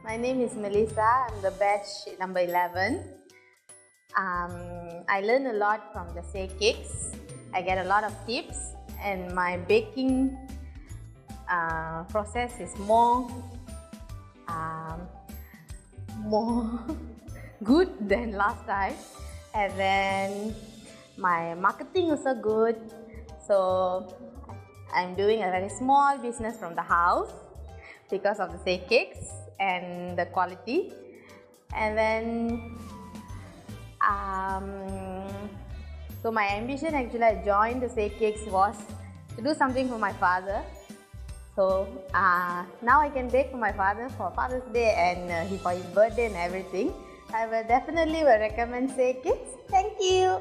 my name is Melissa. I'm the batch number 11. I learn a lot from the Say Cakes. I get a lot of tips, and my baking process is more good than last time. And then my marketing also good. So I'm doing a very small business from the house because of the Say Cakes and the quality. And then so my ambition, actually, I joined the Say Cakes was to do something for my father. So now I can bake for my father for Father's Day and for his birthday and everything. I will definitely recommend Say Cakes. Thank you.